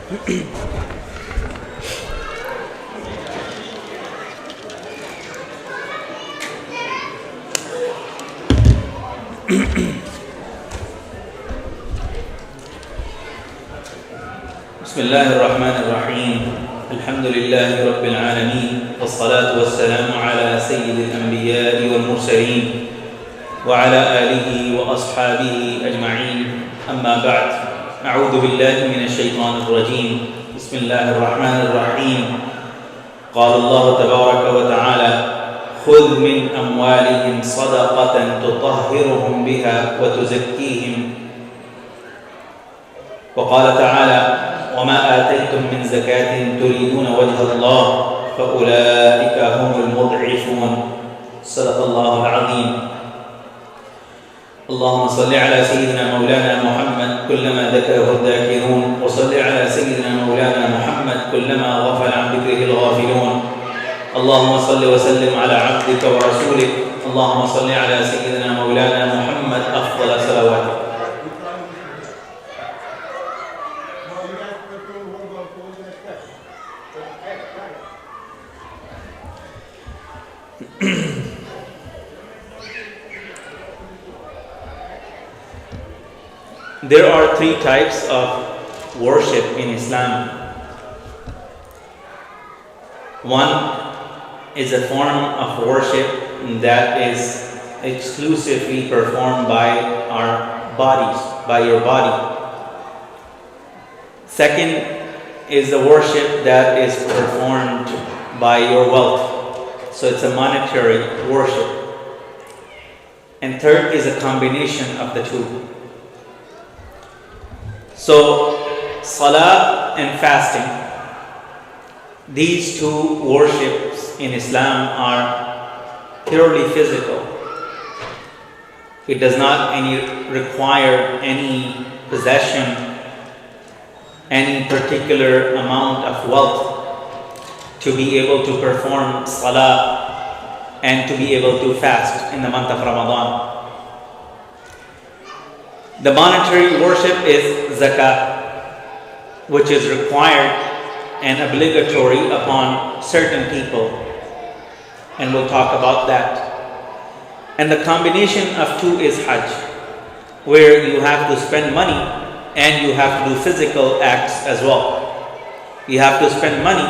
بسم الله الرحمن الرحيم الحمد لله رب العالمين والصلاة والسلام على سيد الأنبياء والمرسلين وعلى آله وأصحابه أجمعين أما بعد أعوذ بالله من الشيطان الرجيم بسم الله الرحمن الرحيم قال الله تبارك وتعالى خذ من أموالهم صدقة تطهرهم بها وتزكيهم وقال تعالى وما آتيتم من زكاة تريدون وجه الله فأولئك هم المضعفون صدق الله العظيم اللهم صل على سيدنا مولانا محمد كلما ذكره الذاكرون وصل على سيدنا مولانا محمد كلما غفل عن ذكره الغافلون اللهم صل وسلم على عبدك ورسولك اللهم صل على سيدنا مولانا محمد أفضل صلواتك. There are three types of worship in Islam. One is a form of worship that is exclusively performed by our bodies, by your body. Second is the worship that is performed by your wealth. So it's a monetary worship. And third is a combination of the two. So, salah and fasting, these two worships in Islam are purely physical. It does not require any possession, any particular amount of wealth to be able to perform salah and to be able to fast in the month of Ramadan. The monetary worship is zakah, which is required and obligatory upon certain people, and we'll talk about that. And the combination of two is hajj, where you have to spend money and you have to do physical acts as well. You have to spend money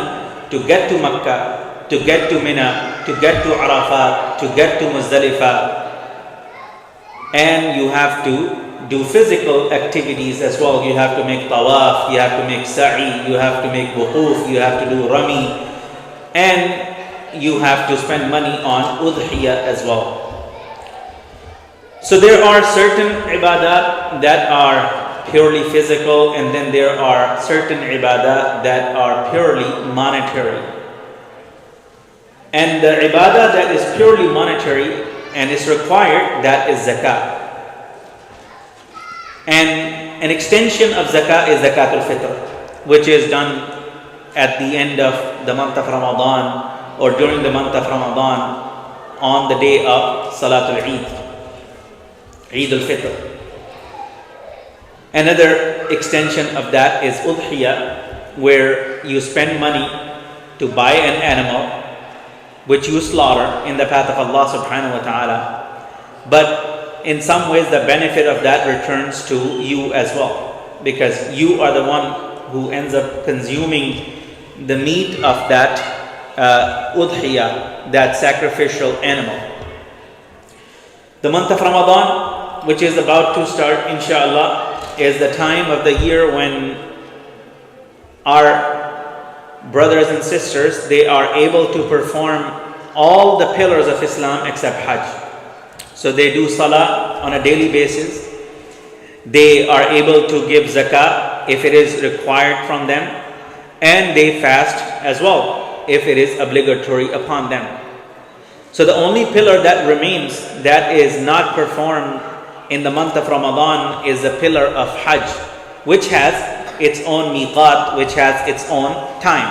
to get to Makkah, to get to Mina, to get to Arafat, to get to Muzdalifah, and you have to do physical activities as well. You have to make tawaf, you have to make sa'i, you have to make wuquf, you have to do rami, and you have to spend money on udhiyah as well. So there are certain ibadat that are purely physical, and then there are certain ibadat that are purely monetary. And the ibadah that is purely monetary and is required, that is zakah. And an extension of zakah is zakat al-fitr, which is done at the end of the month of Ramadan or during the month of Ramadan on the day of Salatul Eid, Eid al-Fitr. Another extension of that is udhiyah, where you spend money to buy an animal which you slaughter in the path of Allah subhanahu wa ta'ala. But in some ways, the benefit of that returns to you as well, because you are the one who ends up consuming the meat of that udhiyah, that sacrificial animal. The month of Ramadan, which is about to start, inshallah, is the time of the year when our brothers and sisters, they are able to perform all the pillars of Islam except Hajj. So they do salah on a daily basis. They are able to give zakah if it is required from them, and they fast as well if it is obligatory upon them. So the only pillar that remains that is not performed in the month of Ramadan is the pillar of Hajj, which has its own miqat, which has its own time.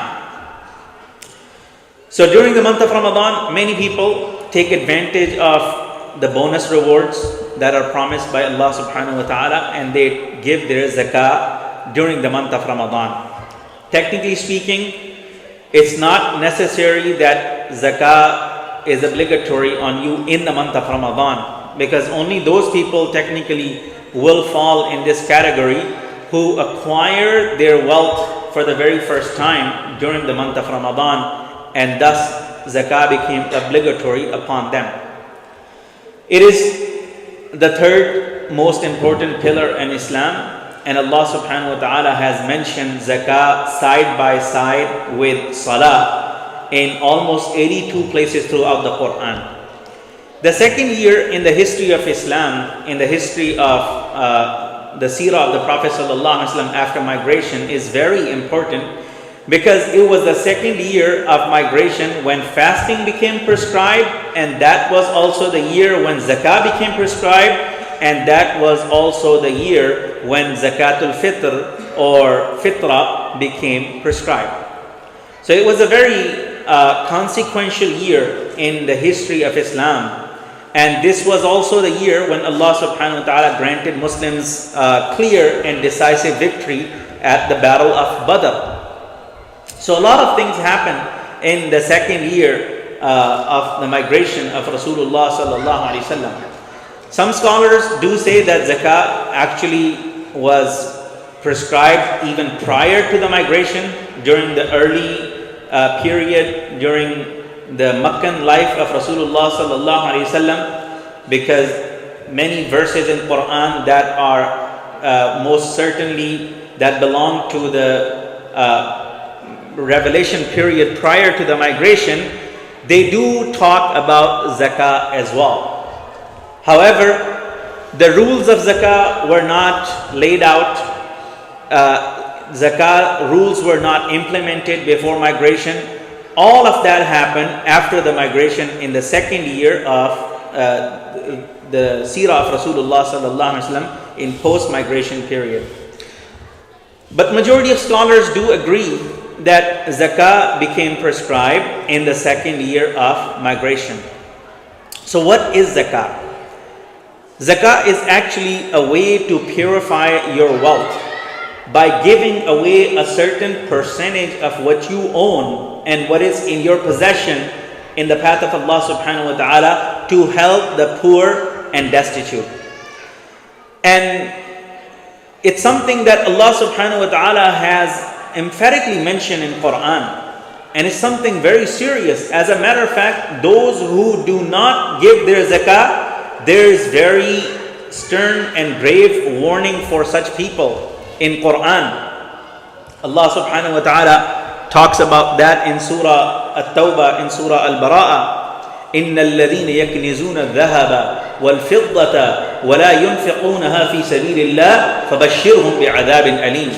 So during the month of Ramadan, many people take advantage of the bonus rewards that are promised by Allah subhanahu wa ta'ala, and they give their zakah during the month of Ramadan. Technically speaking, it's not necessary that zakah is obligatory on you in the month of Ramadan, because only those people technically will fall in this category who acquire their wealth for the very first time during the month of Ramadan, and thus zakah became obligatory upon them. It is the third most important pillar in Islam, and Allah subhanahu wa ta'ala has mentioned zakah side by side with salah in almost 82 places throughout the Quran. The second year in the history of Islam, in the history of the seerah of the Prophet ﷺ after migration, is very important, because it was the second year of migration when fasting became prescribed, and that was also the year when zakah became prescribed, and that was also the year when zakatul fitr or fitra became prescribed. So it was a very consequential year in the history of Islam. And this was also the year when Allah subhanahu wa ta'ala granted Muslims clear and decisive victory at the Battle of Badr. So a lot of things happened in the second year of the migration of Rasulullah sallallahu alaihi wasallam. Some scholars do say that zakah actually was prescribed even prior to the migration, during the early period, during the Meccan life of Rasulullah sallallahu alaihi wasallam, because many verses in Quran that are most certainly that belong to the revelation period prior to the migration, they do talk about zakah as well. However, the rules of zakah were not laid out. Zakah rules were not implemented before migration. All of that happened after the migration in the second year of the seerah of Rasulullah sallallahu alaihi wasallam in post-migration period. But majority of scholars do agree that zakah became prescribed in the second year of migration. So what is zakah? Zakah is actually a way to purify your wealth by giving away a certain percentage of what you own and what is in your possession in the path of Allah subhanahu wa ta'ala to help the poor and destitute. And it's something that Allah subhanahu wa ta'ala has emphatically mentioned in Quran. And it's something very serious. As a matter of fact, those who do not give their zakah, there is very stern and grave warning for such people in Quran. Allah subhanahu wa ta'ala talks about that in Surah At-Tawbah, in Surah Al-Bara'ah. إِنَّ الَّذِينَ يَكْنِزُونَ الذَّهَبَ وَالْفِضَّةَ وَلَا يُنْفِقُونَهَا فِي سَبِيلِ اللَّهِ فَبَشِّرْهُمْ بِعَذَابٍ أَلِيمٍ.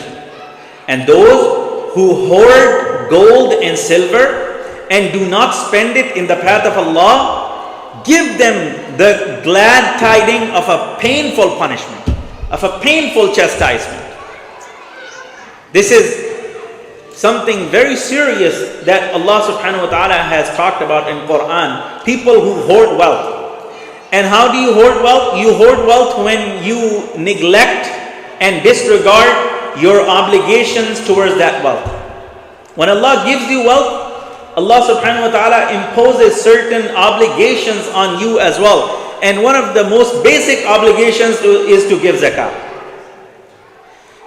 And those who hoard gold and silver and do not spend it in the path of Allah, give them the glad tiding of a painful punishment, of a painful chastisement. This is something very serious that Allah subhanahu wa ta'ala has talked about in Quran. People who hoard wealth. And how do you hoard wealth? You hoard wealth when you neglect and disregard your obligations towards that wealth. When Allah gives you wealth, Allah subhanahu wa ta'ala imposes certain obligations on you as well. And one of the most basic obligations is to give zakah.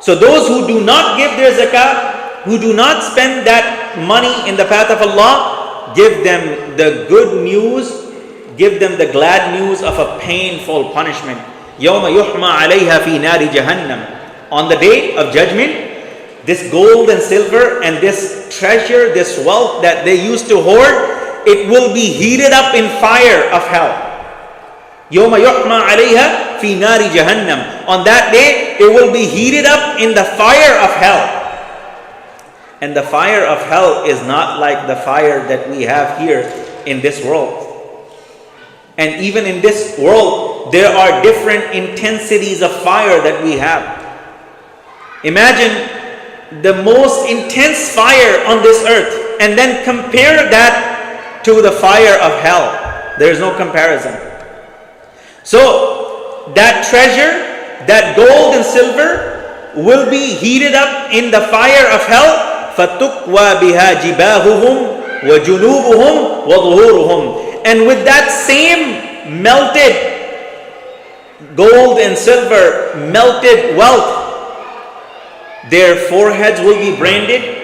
So those who do not give their zakah, who do not spend that money in the path of Allah, give them the good news, give them the glad news of a painful punishment. يَوْمَ يُحْمَى عَلَيْهَا فِي نَارِ جَهَنَّمَ. On the day of judgment, this gold and silver and this treasure, this wealth that they used to hoard, it will be heated up in fire of hell. يَوْمَ يُحْمَى عَلَيْهَا فِي نَارِ جَهَنَّمَ. On that day, it will be heated up in the fire of hell. And the fire of hell is not like the fire that we have here in this world. And even in this world, there are different intensities of fire that we have. Imagine the most intense fire on this earth and then compare that to the fire of hell. There is no comparison. So that treasure, that gold and silver will be heated up in the fire of hell فَتُقْوَى بِهَا جِبَاهُهُمْ وَجُنُوبُهُمْ وَظُهُورُهُمْ. And with that same melted gold and silver, melted wealth, their foreheads will be branded,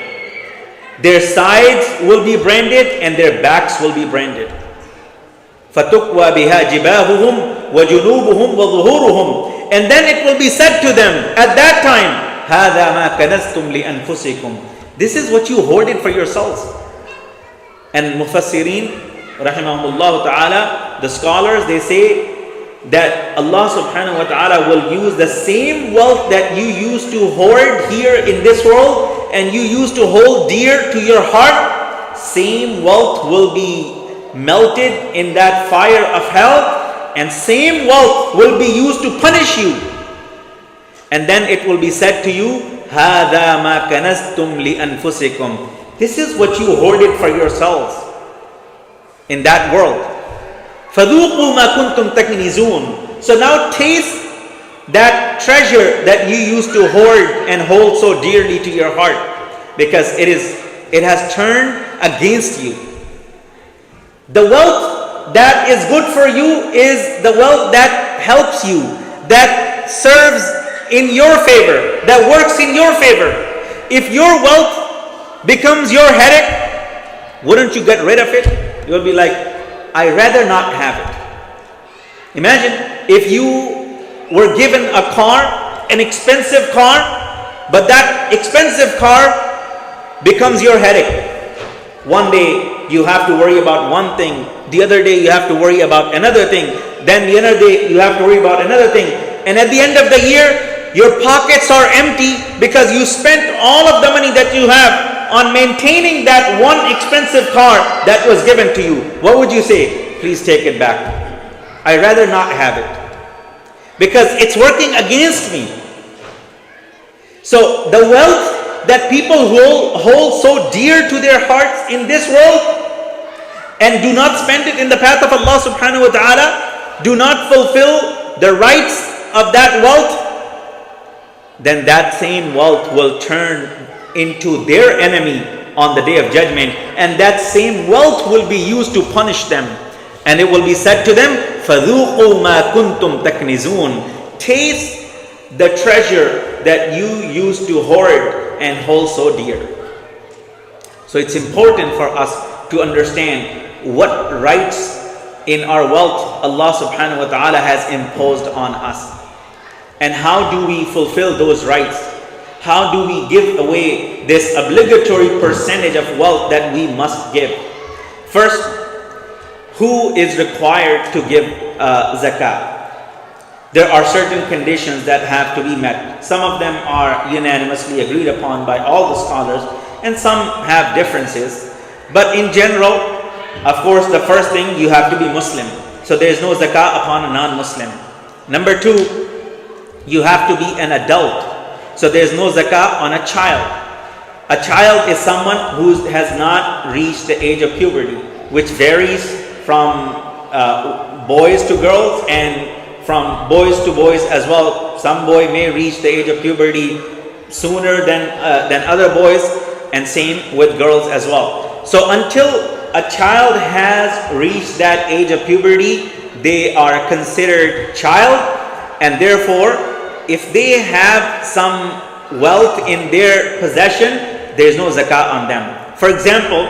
their sides will be branded, and their backs will be branded. فَتُقْوَى بِهَا جِبَاهُهُمْ وَجُنُوبُهُمْ وَظُهُورُهُمْ. And then it will be said to them at that time, هَذَا مَا كَنَزْتُمْ لِأَنفُسِكُمْ. This is what you hoarded for yourselves. And Mufassirin, rahimahumullah ta'ala, the scholars, they say that Allah subhanahu wa ta'ala will use the same wealth that you used to hoard here in this world and you used to hold dear to your heart, same wealth will be melted in that fire of hell, and same wealth will be used to punish you. And then it will be said to you, هَذَا مَا كَنَزْتُمْ لِأَنفُسِكُمْ. This is what you hoarded for yourselves in that world. فَذُوقُوا مَا كُنْتُمْ تَكْنِزُونَ. So now taste that treasure that you used to hoard and hold so dearly to your heart, because it has turned against you. The wealth that is good for you is the wealth that helps you, that serves in your favor, that works in your favor. If your wealth becomes your headache, wouldn't you get rid of it? You'll be like, I'd rather not have it. Imagine if you were given a car, an expensive car, but that expensive car becomes your headache. One day you have to worry about one thing, the other day you have to worry about another thing, then the other day you have to worry about another thing, and at the end of the year your pockets are empty because you spent all of the money that you have on maintaining that one expensive car that was given to you. What would you say? Please take it back. I'd rather not have it because it's working against me. So the wealth that people hold so dear to their hearts in this world and do not spend it in the path of Allah subhanahu wa ta'ala, do not fulfill the rights of that wealth, then that same wealth will turn into their enemy on the day of judgment, and that same wealth will be used to punish them. And it will be said to them, فَذُوقُوا مَا كُنْتُمْ تَكْنِزُونَ. Taste the treasure that you used to hoard and hold so dear. So it's important for us to understand what rights in our wealth Allah subhanahu wa ta'ala has imposed on us. And how do we fulfill those rights? How do we give away this obligatory percentage of wealth that we must give? First, who is required to give zakah? There are certain conditions that have to be met. Some of them are unanimously agreed upon by all the scholars, and some have differences. But in general, of course, the first thing, you have to be Muslim. So there is no zakah upon a non-Muslim. Number two, you have to be an adult. So there is no zakah on a child. A child is someone who has not reached the age of puberty, which varies from boys to girls and from boys to boys as well. Some boy may reach the age of puberty sooner than other boys, and same with girls as well. So until a child has reached that age of puberty, they are considered child, and therefore if they have some wealth in their possession, there is no zakah on them. For example,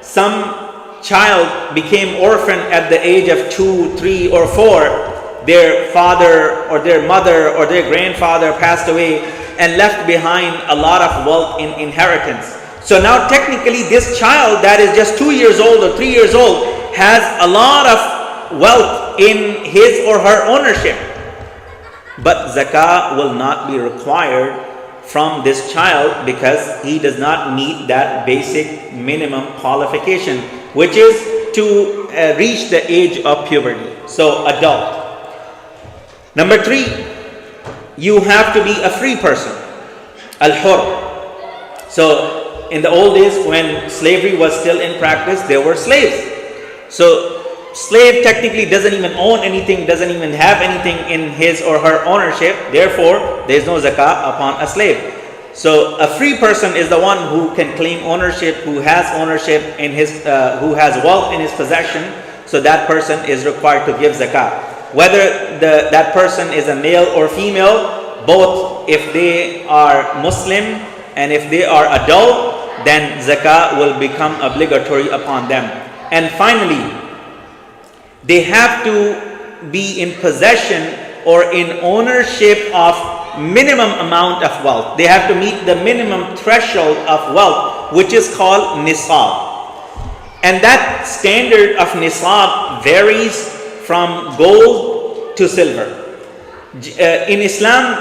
some child became orphan at the age of 2, 3, or 4. Their father or their mother or their grandfather passed away and left behind a lot of wealth in inheritance. So now technically this child that is just 2 years old or 3 years old has a lot of wealth in his or her ownership. But zakah will not be required from this child because he does not meet that basic minimum qualification, which is to reach the age of puberty. So adult. Number 3, you have to be a free person. Al-Hur. So in the old days when slavery was still in practice, there were slaves. So slave technically doesn't even own anything, doesn't even have anything in his or her ownership. Therefore, there is no zakah upon a slave. So a free person is the one who can claim ownership, who has ownership in his, who has wealth in his possession. So that person is required to give zakah. Whether that person is a male or female, both, if they are Muslim and if they are adult, then zakah will become obligatory upon them. And finally, they have to be in possession or in ownership of minimum amount of wealth. They have to meet the minimum threshold of wealth, which is called nisab. And that standard of nisab varies from gold to silver. In Islam,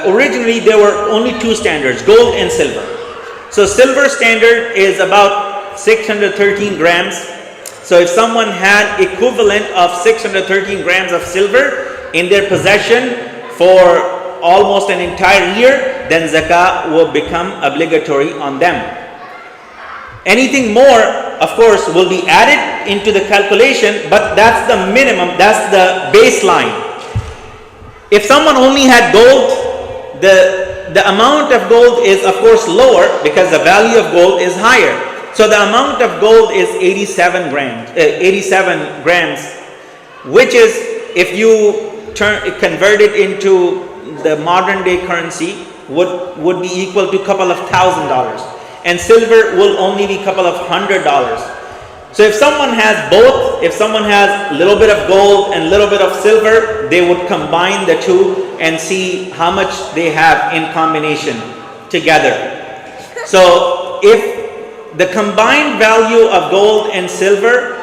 originally there were only two standards, gold and silver. So silver standard is about 613 grams. So if someone had equivalent of 613 grams of silver in their possession for almost an entire year, then zakah will become obligatory on them. Anything more, of course, will be added into the calculation, but that's the minimum, that's the baseline. If someone only had gold, the amount of gold is of course lower because the value of gold is higher. So the amount of gold is 87 grams, which is, if you convert it into the modern day currency, would be equal to a couple of $1,000. And silver will only be a couple of $100. So if someone has both, if someone has a little bit of gold and a little bit of silver, they would combine the two and see how much they have in combination together. So if the combined value of gold and silver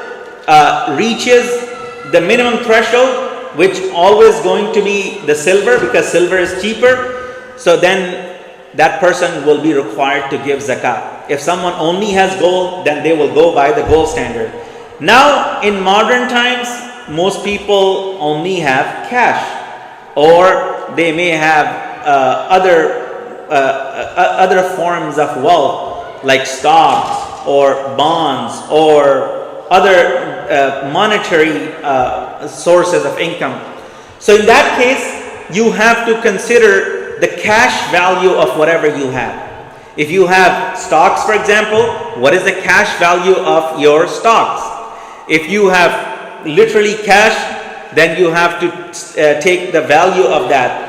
reaches the minimum threshold, which always going to be the silver because silver is cheaper, so then that person will be required to give zakah. If someone only has gold, then they will go by the gold standard. Now, in modern times, most people only have cash, or they may have other forms of wealth, like stocks or bonds or other monetary sources of income. So in that case, you have to consider the cash value of whatever you have. If you have stocks, for example, what is the cash value of your stocks? If you have literally cash, then you have to take the value of that.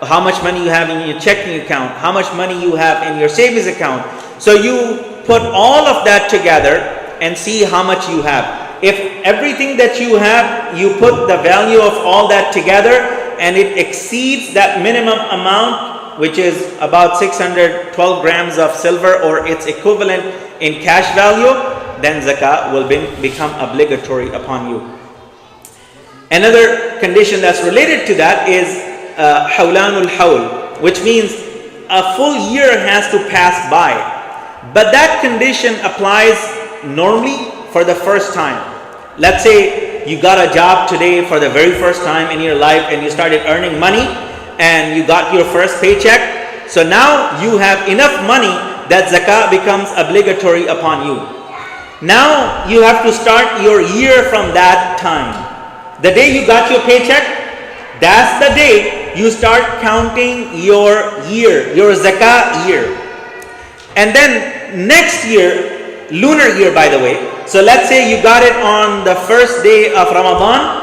How much money you have in your checking account, how much money you have in your savings account. So you put all of that together and see how much you have. If everything that you have, you put the value of all that together, and it exceeds that minimum amount, which is about 612 grams of silver or its equivalent in cash value, then zakah will become obligatory upon you. Another condition that's related to that is hawlanul hawl, which means a full year has to pass by. But that condition applies normally for the first time. Let's say you got a job today for the very first time in your life and you started earning money and you got your first paycheck. So now you have enough money that zakah becomes obligatory upon you. Now you have to start your year from that time. The day you got your paycheck, that's the day you start counting your year, your zakah year. And then next year, lunar year by the way, so let's say you got it on the first day of Ramadan.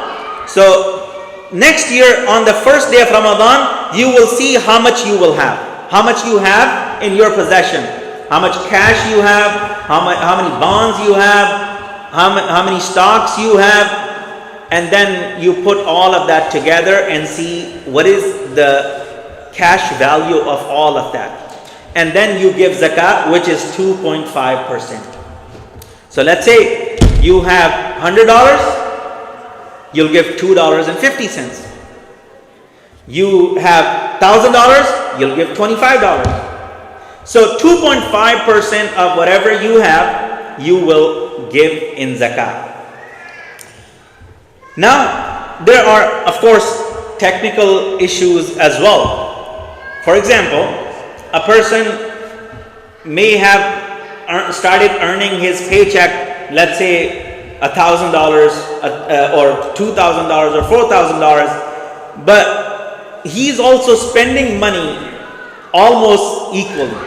So next year on the first day of Ramadan, you will see how much you will have. How much you have in your possession. How much cash you have. How many bonds you have. How many stocks you have. And then you put all of that together and see what is the cash value of all of that. And then you give zakah, which is 2.5%. So let's say you have $100, you'll give $2.50. You have $1,000, you'll give $25. So 2.5% of whatever you have, you will give in zakah. Now, there are, of course, technical issues as well. For example, a person may have started earning his paycheck, let's say $1,000 or $2,000 or $4,000, but he's also spending money almost equally.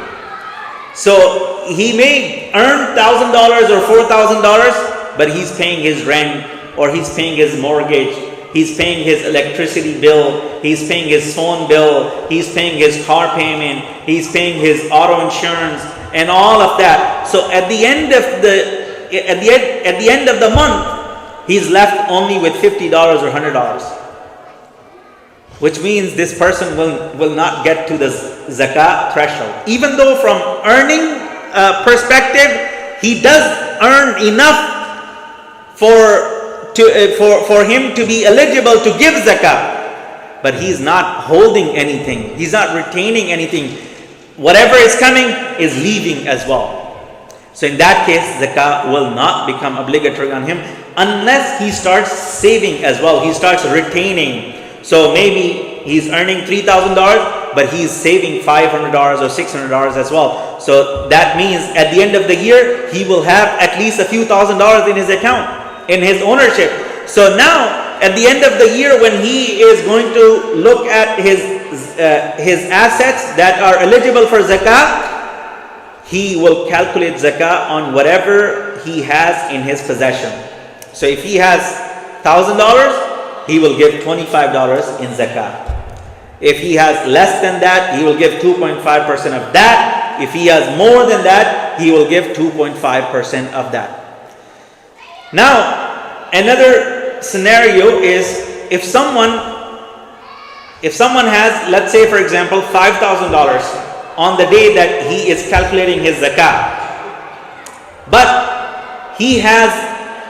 So he may earn $1,000 or $4,000, but he's paying his rent, or he's paying his mortgage, he's paying his electricity bill, he's paying his phone bill, he's paying his car payment, he's paying his auto insurance, and all of that. So at the end of the month, he's left only with $50 or $100, which means this person will not get to the zakah threshold. Even though from earning perspective, he does earn enough for him to be eligible to give zakah, but he's not holding anything. He's not retaining anything. Whatever is coming is leaving as well. So in that case, zakah will not become obligatory on him unless he starts saving as well. He starts retaining. So maybe he's earning $3,000, but he's saving $500 or $600 as well. So that means at the end of the year, he will have at least a few $1,000s in his account, in his ownership. So now, at the end of the year, when he is going to look at his assets that are eligible for zakah, he will calculate zakah on whatever he has in his possession. So if he has $1,000, he will give $25 in zakah. If he has less than that, he will give 2.5% of that. If he has more than that, he will give 2.5% of that. Now, another scenario is if someone has, let's say for example, $5,000 on the day that he is calculating his zakah, but he has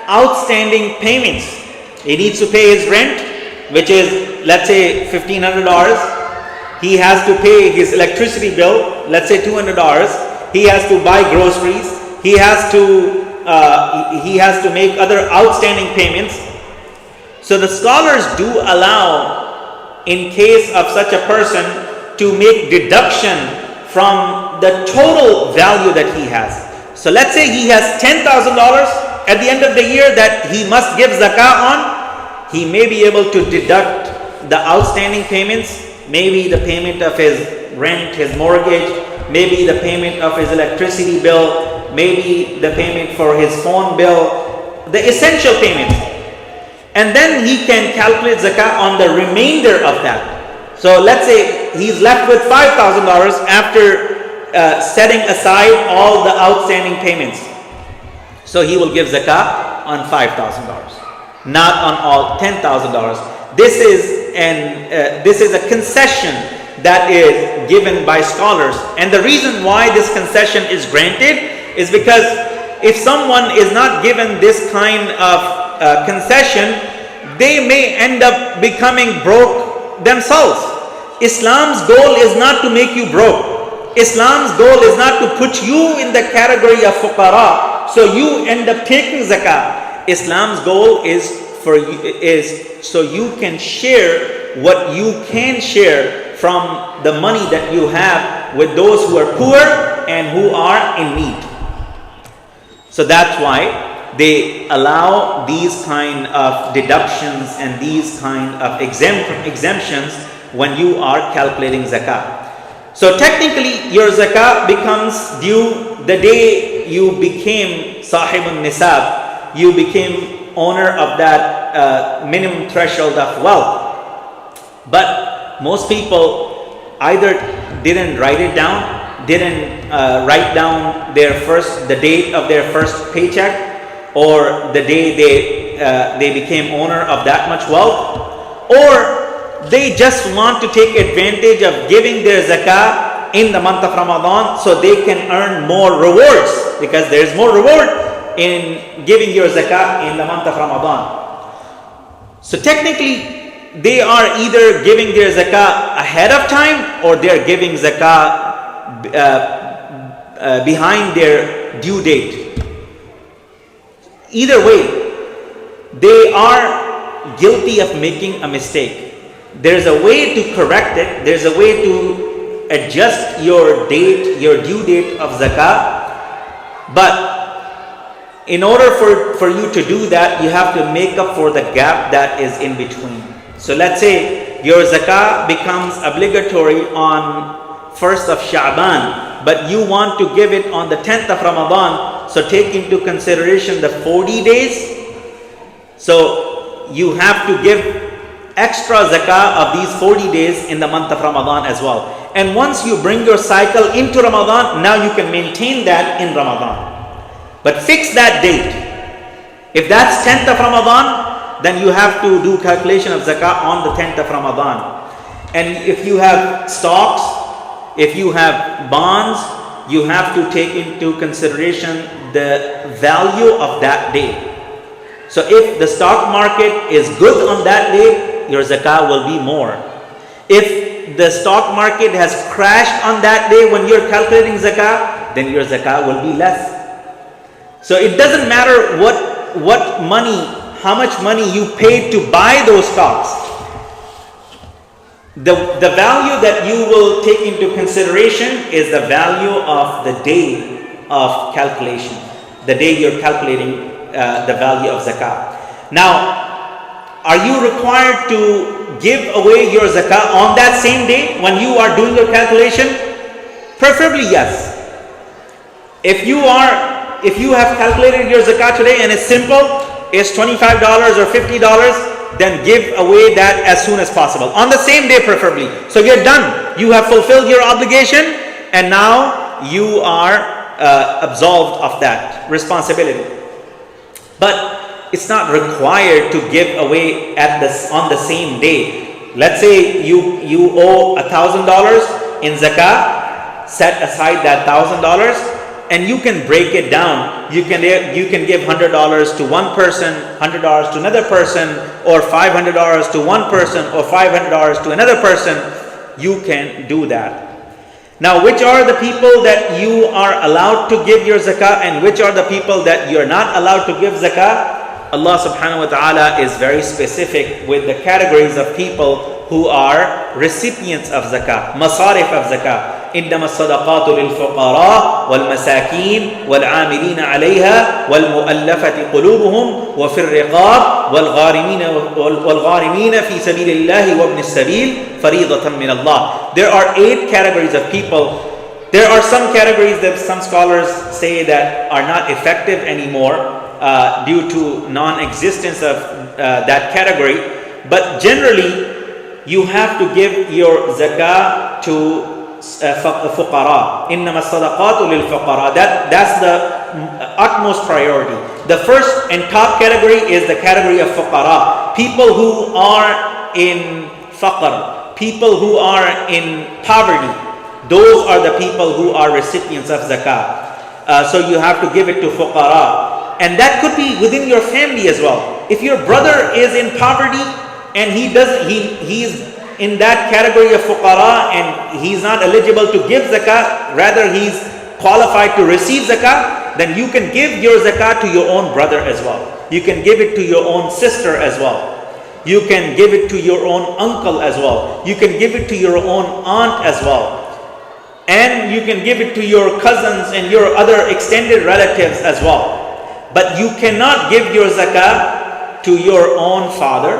outstanding payments. He needs to pay his rent, which is, let's say, $1,500. He has to pay his electricity bill, let's say $200. He has to buy groceries. He has to make other outstanding payments. So the scholars do allow, in case of such a person, to make deduction from the total value that he has. So let's say he has $10,000 at the end of the year that he must give zakah on. He may be able to deduct the outstanding payments, maybe the payment of his rent, his mortgage, maybe the payment of his electricity bill, maybe the payment for his phone bill, the essential payments. And then he can calculate zakah on the remainder of that. So let's say he's left with $5,000 after setting aside all the outstanding payments. So he will give zakah on $5,000, not on all $10,000. This is a concession that is given by scholars, and the reason why this concession is granted is because if someone is not given this kind of concession, they may end up becoming broke themselves. Islam's goal is not to make you broke. Islam's goal is not to put you in the category of fuqara, so you end up taking zakah. Islam's goal is so you can share what you can share from the money that you have with those who are poor and who are in need. So that's why they allow these kind of deductions and these kind of exemptions when you are calculating zakah. So technically your zakah becomes due the day you became sahibun nisab, you became owner of that minimum threshold of wealth. But most people either didn't write it down, didn't write down the date of their first paycheck, or the day they became owner of that much wealth, or they just want to take advantage of giving their zakah in the month of Ramadan so they can earn more rewards, because there is more reward in giving your zakah in the month of Ramadan. So technically they are either giving their zakah ahead of time, or they are giving zakah behind their due date. Either way, they are guilty of making a mistake. There's a way to correct it. There's a way to adjust your due date of zakah. But in order for you to do that, you have to make up for the gap that is in between. So let's say your zakah becomes obligatory on 1st of Sha'ban, but you want to give it on the 10th of Ramadan, so take into consideration the 40 days. So you have to give extra zakah of these 40 days in the month of Ramadan as well. And once you bring your cycle into Ramadan, now you can maintain that in Ramadan. But fix that date. If that's 10th of Ramadan, then you have to do calculation of zakah on the 10th of Ramadan. And if you have stocks, if you have bonds, you have to take into consideration the value of that day. So if the stock market is good on that day, your zakah will be more. If the stock market has crashed on that day when you're calculating zakah, then your zakah will be less. So it doesn't matter what money, how much money you paid to buy those stocks. The value that you will take into consideration is the value of the day of calculation, the day you're calculating the value of zakah. Now, are you required to give away your zakah on that same day when you are doing your calculation? Preferably yes. If you have calculated your zakah today and it's simple, it's $25 or $50, then give away that as soon as possible. On the same day preferably. So you're done. You have fulfilled your obligation and now you are absolved of that responsibility. But it's not required to give away on the same day. Let's say you owe $1,000 in zakah, set aside that $1,000, and you can break it down. You can give $100 to one person, $100 to another person, or $500 to one person, or $500 to another person. You can do that. Now, which are the people that you are allowed to give your zakah and which are the people that you're not allowed to give zakah? Allah subhanahu wa ta'ala is very specific with the categories of people who are recipients of zakah, masarif of zakah. إنما الصدقات للفقراء والمساكين والعاملين عليها والمؤلفة قلوبهم وفي الرقاب والغارمين في سبيل الله وابن السبيل فريضة من الله. There are 8 categories of people. There are some categories that some scholars say that are not effective anymore due to non-existence of that category. But generally, you have to give your zakah to fuqara. إنما الصدقات للفقراء. That's the utmost priority. The first and top category is the category of fuqara. People who are in faqr, people who are in poverty. Those are the people who are recipients of zakah. So you have to give it to fuqara. And that could be within your family as well. If your brother is in poverty and he's in that category of fuqara and he's not eligible to give zakah, rather he's qualified to receive zakah, then you can give your zakah to your own brother as well. You can give it to your own sister as well. You can give it to your own uncle as well. You can give it to your own aunt as well. And you can give it to your cousins and your other extended relatives as well. But you cannot give your zakah to your own father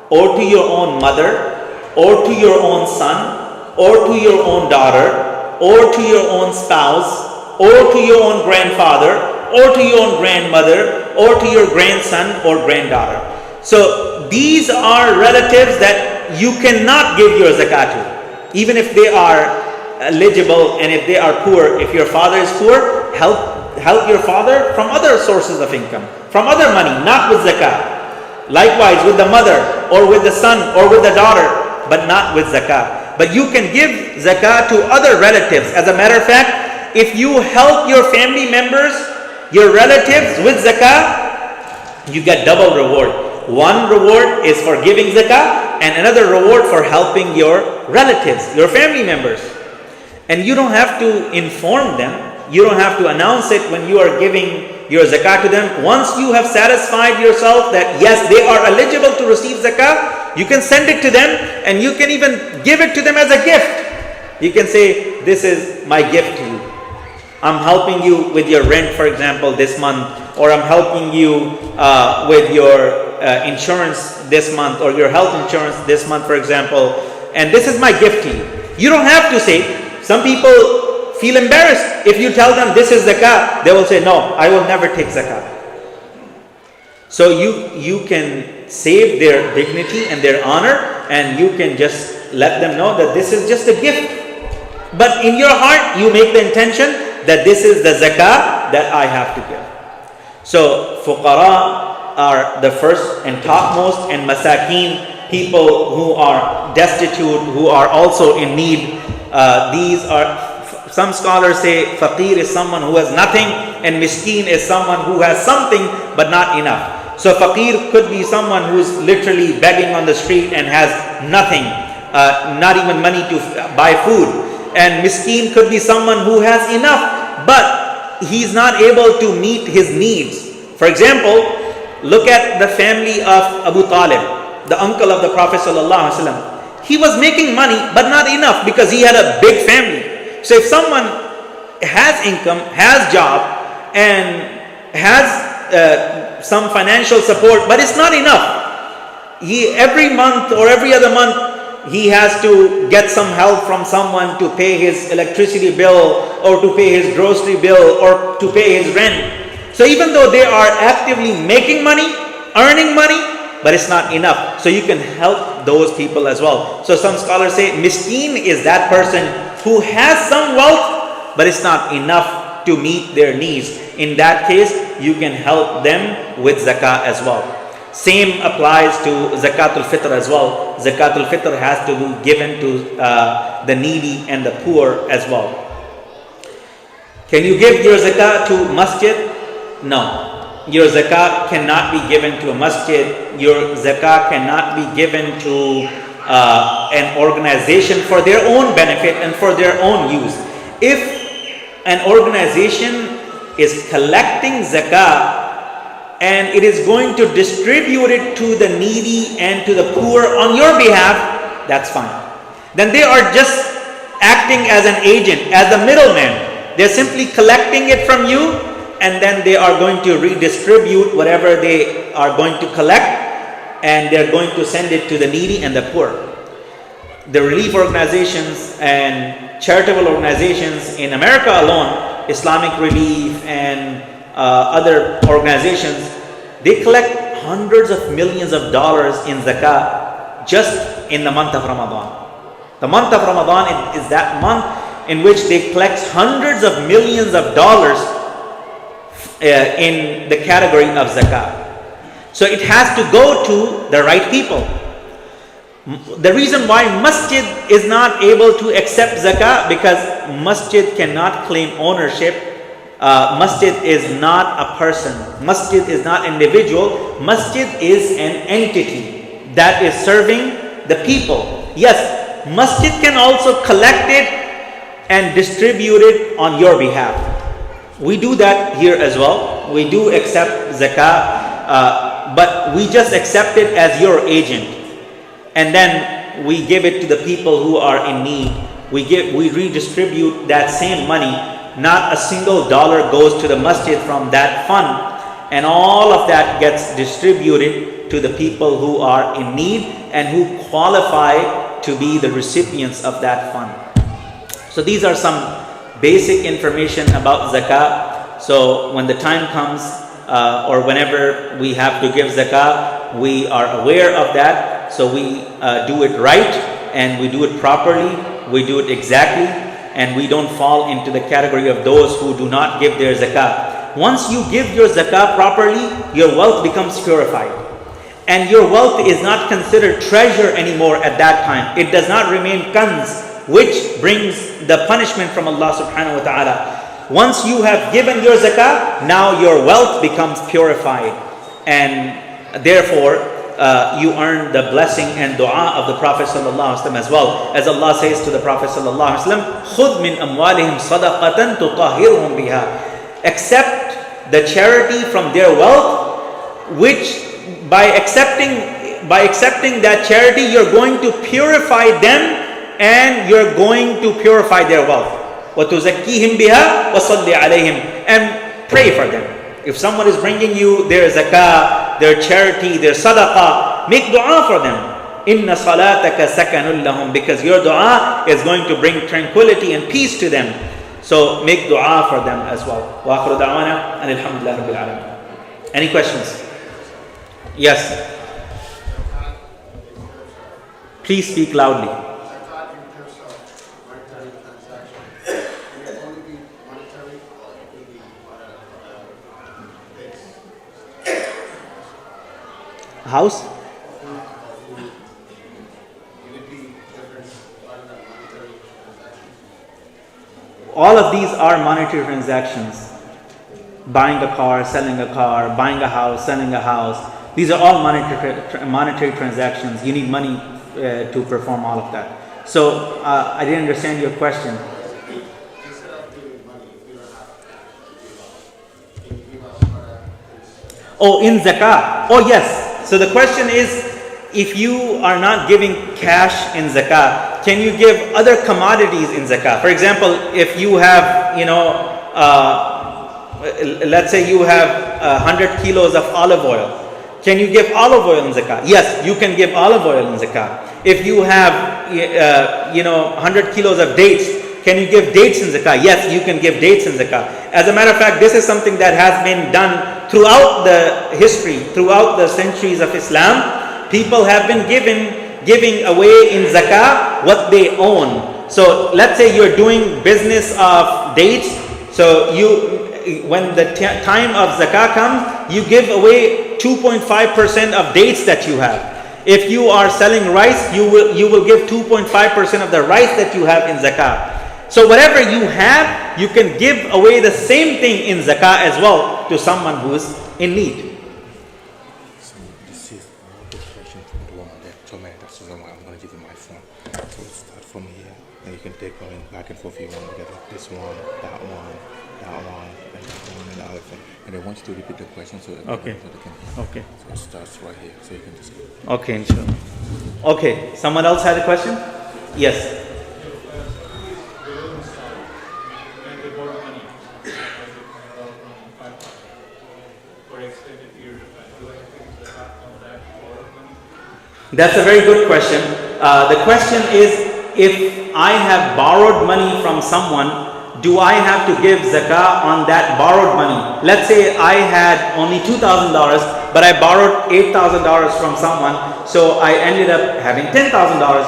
or to your own mother or to your own son, or to your own daughter, or to your own spouse, or to your own grandfather, or to your own grandmother, or to your grandson or granddaughter. So these are relatives that you cannot give your zakah to, even if they are eligible and if they are poor. If your father is poor, help your father from other sources of income, from other money, not with zakah. Likewise with the mother, or with the son, or with the daughter, but not with zakah. But you can give zakah to other relatives. As a matter of fact, if you help your family members, your relatives with zakah, you get double reward. One reward is for giving zakah, and another reward for helping your relatives, your family members. And you don't have to inform them. You don't have to announce it when you are giving your zakah to them. Once you have satisfied yourself that yes, they are eligible to receive zakah, you can send it to them and you can even give it to them as a gift. You can say, this is my gift to you. I'm helping you with your rent, for example, this month, or I'm helping you with your insurance this month, or your health insurance this month, for example, and this is my gift to you. You don't have to say, Some people feel embarrassed. If you tell them this is zakah, they will say, no, I will never take zakah. So you can save their dignity and their honor, and you can just let them know that this is just a gift. But in your heart, you make the intention that this is the zakah that I have to give. So fuqara are the first and topmost, and masakin, people who are destitute, who are also in need. These are, some scholars say faqir is someone who has nothing, and miskin is someone who has something but not enough. So faqir could be someone who's literally begging on the street and has nothing, not even money to buy food. And miskin could be someone who has enough, but he's not able to meet his needs. For example, look at the family of Abu Talib, the uncle of the Prophet ﷺ. He was making money, but not enough, because he had a big family. So if someone has income, has job, and has some financial support, but it's not enough. Every month or every other month, he has to get some help from someone to pay his electricity bill, or to pay his grocery bill, or to pay his rent. So even though they are actively making money, earning money, but it's not enough. So you can help those people as well. So some scholars say miskin is that person who has some wealth, but it's not enough to meet their needs. In that case, you can help them with zakah as well. Same applies to zakatul fitr as well. Zakatul fitr has to be given to the needy and the poor as well. Can you give your zakah to masjid? No. Your zakah cannot be given to a masjid. Your zakah cannot be given to an organization for their own benefit and for their own use. If an organization is collecting zakah and it is going to distribute it to the needy and to the poor on your behalf, that's fine. Then they are just acting as an agent, as a middleman. They're simply collecting it from you, and then they are going to redistribute whatever they are going to collect, and they're going to send it to the needy and the poor. The relief organizations and charitable organizations in America alone, Islamic Relief and other organizations, they collect hundreds of millions of dollars in zakah just in the month of Ramadan. The month of Ramadan is that month in which they collect hundreds of millions of dollars in the category of zakah. So it has to go to the right people. The reason why masjid is not able to accept zakah, because masjid cannot claim ownership. Masjid is not a person. Masjid is not individual. Masjid is an entity that is serving the people. Yes, masjid can also collect it and distribute it on your behalf. We do that here as well. We do accept zakah, but we just accept it as your agent. And then we give it to the people who are in need. We redistribute that same money. Not a single dollar goes to the masjid from that fund, and all of that gets distributed to the people who are in need and who qualify to be the recipients of that fund. So these are some basic information about zakah. So when the time comes, or whenever we have to give zakah, we are aware of that. So we do it right, and we do it properly, we do it exactly, and we don't fall into the category of those who do not give their zakah. Once you give your zakah properly, your wealth becomes purified. And your wealth is not considered treasure anymore at that time. It does not remain kanz, which brings the punishment from Allah subhanahu wa ta'ala. Once you have given your zakah, now your wealth becomes purified. And therefore, you earn the blessing and dua of the Prophet sallallahu alaihi wasallam as well. As Allah says to the Prophet sallallahu alaihi wasallam, "Khudh min amwalihim sadaqatan tutahhiruhum biha." Accept the charity from their wealth, which by accepting that charity, you're going to purify them and you're going to purify their wealth. وَتُزَكِّيهِمْ بِهَا وَصَلِّ عَلَيْهِمْ, and pray for them. If someone is bringing you their zakah, their charity, their sadaqah, make dua for them. Inna salataka sakanul lahum, because your dua is going to bring tranquility and peace to them. So make dua for them as well. Wa akhiru da'wana and alhamdulillah rabbil alamin. Any questions? Yes. Please speak loudly. House? All of these are monetary transactions. Buying a car, selling a car, buying a house, selling a house. These are all monetary transactions. You need money to perform all of that. So I didn't understand your question. Oh, in zakah. Oh, yes. So the question is, if you are not giving cash in zakah, can you give other commodities in zakah? For example, if you have, let's say you have 100 kilos of olive oil. Can you give olive oil in zakah? Yes, you can give olive oil in zakah. If you have, 100 kilos of dates, can you give dates in zakah? Yes, you can give dates in zakah. As a matter of fact, this is something that has been done throughout the history, throughout the centuries of Islam. People have been giving away in zakah what they own. So let's say you're doing business of dates. So when the time of zakah comes, you give away 2.5% of dates that you have. If you are selling rice, you will give 2.5% of the rice that you have in zakah. So whatever you have, you can give away the same thing in zakah as well to someone who is in need. So this is the question from the woman there. So man, that's the reason why I'm going to give you my phone. So start from here, and you can take going back and forth if you want to get this one, that one, and that one, and the other thing. And I want you to repeat the question so that Okay. they can Okay. So it starts right here, so you can just go. Okay, inshallah. Okay, someone else had a question? Yes. That's a very good question. The question is, if I have borrowed money from someone, do I have to give zakah on that borrowed money? Let's say I had only $2,000, but I borrowed $8,000 from someone, so I ended up having $10,000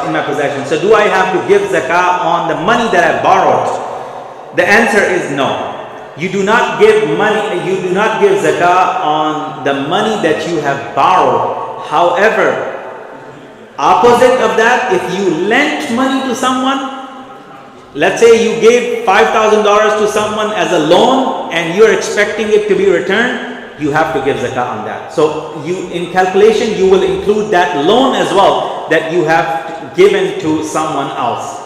in my possession. So do I have to give zakah on the money that I borrowed? The answer is no. You do not give money. You do not give zakah on the money that you have borrowed. However, opposite of that, if you lent money to someone, let's say you gave $5,000 to someone as a loan and you're expecting it to be returned, you have to give zakah on that. So in calculation, you will include that loan as well that you have given to someone else.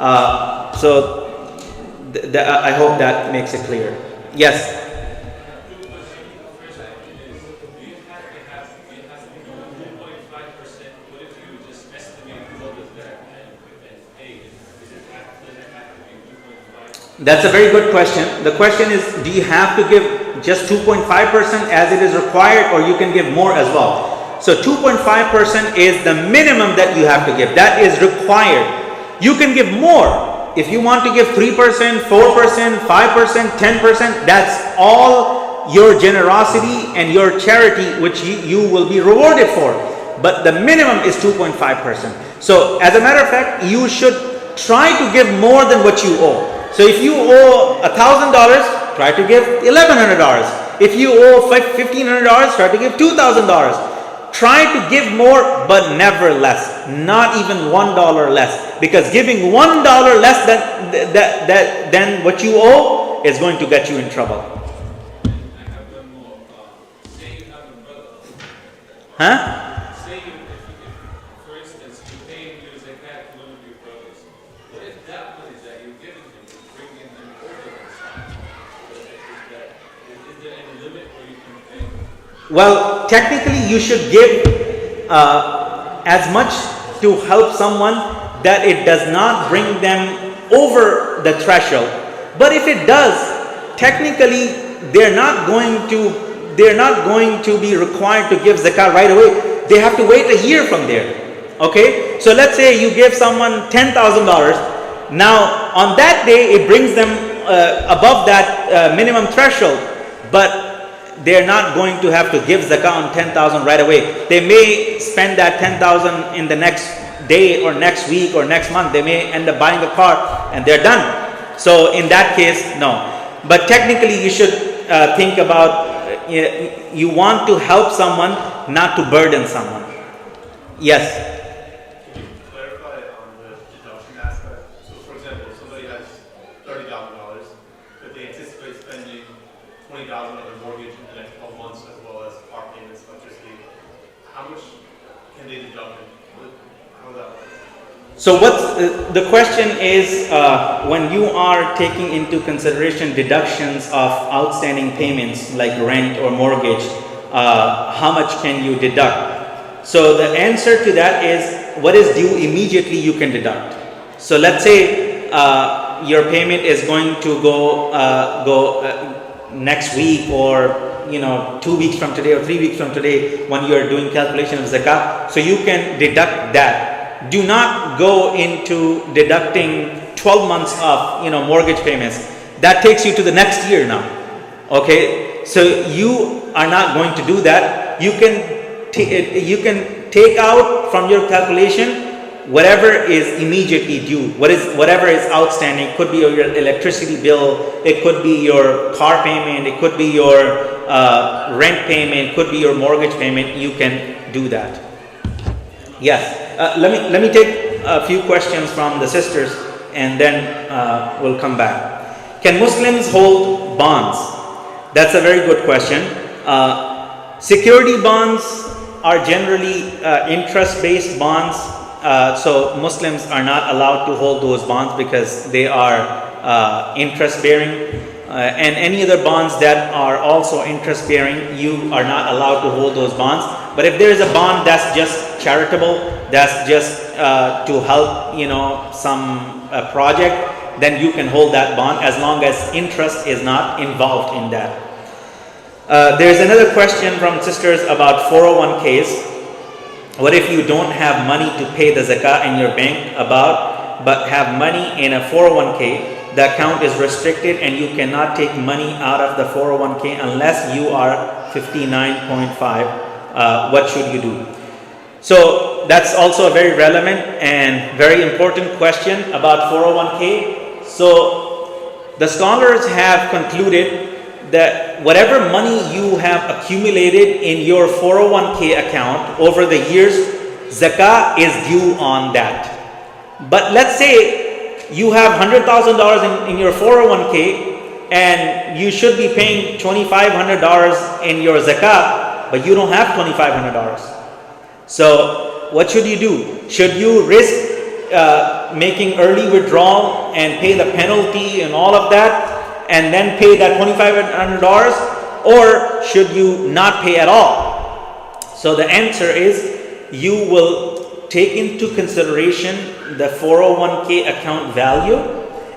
I hope that makes it clear. Yes. That's a very good question. The question is, do you have to give just 2.5% as it is required, or you can give more as well? So 2.5% is the minimum that you have to give. That is required. You can give more. If you want to give 3%, 4%, 5%, 10%, that's all your generosity and your charity, which you will be rewarded for. But the minimum is 2.5%. So as a matter of fact, you should try to give more than what you owe. So if you owe $1,000, try to give $1,100. If you owe $1,500, try to give $2,000. Try to give more, but never less. Not even $1 less. Because giving $1 less than what you owe is going to get you in trouble. Huh? Well, technically you should give as much to help someone that it does not bring them over the threshold. But if it does, technically they're not going to be required to give zakah right away. They have to wait a year from there. Okay, so let's say you give someone $10,000. Now, on that day, it brings them above that minimum threshold, but they're not going to have to give zakah on 10,000 right away. They may spend that 10,000 in the next day or next week or next month. They may end up buying a car and they're done. So in that case, no. But technically, you should think about you want to help someone, not to burden someone. Yes. So what's the question is, when you are taking into consideration deductions of outstanding payments like rent or mortgage, how much can you deduct? So the answer to that is, what is due immediately you can deduct. So let's say your payment is going to go next week, or 2 weeks from today or 3 weeks from today, when you are doing calculation of zakah, so you can deduct that. Do not go into deducting 12 months of mortgage payments. That takes you to the next year now. Okay, so you are not going to do that. You can take out from your calculation whatever is immediately due, whatever is outstanding. It could be your electricity bill, it could be your car payment, it could be your rent payment, it could be your mortgage payment. You can do that. Yes. Let me take a few questions from the sisters, and then we'll come back. Can Muslims hold bonds? That's a very good question. Security bonds are generally interest-based bonds. So Muslims are not allowed to hold those bonds because they are interest-bearing. And any other bonds that are also interest-bearing, you are not allowed to hold those bonds. But if there is a bond that's just charitable, that's just to help some project, then you can hold that bond as long as interest is not involved in that. There's another question from sisters about 401ks. What if you don't have money to pay the zakah in your bank but have money in a 401k? The account is restricted and you cannot take money out of the 401k unless you are 59.5. What should you do? So that's also a very relevant and very important question about 401k. So the scholars have concluded that whatever money you have accumulated in your 401k account over the years, zakah is due on that. But let's say you have $100,000 in your 401k and you should be paying $2,500 in your zakah, but you don't have $2,500. So what should you do? Should you risk making early withdrawal and pay the penalty and all of that, and then pay that $2,500, or should you not pay at all? So the answer is, you will take into consideration the 401k account value,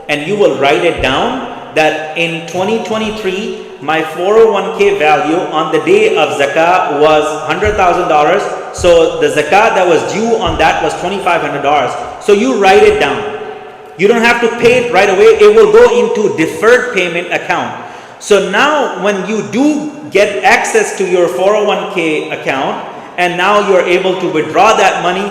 and you will write it down that in 2023 my 401k value on the day of zakah was $100,000. So the zakah that was due on that was $2,500. So you write it down. You don't have to pay it right away. It will go into deferred payment account. So now when you do get access to your 401k account, and now you're able to withdraw that money,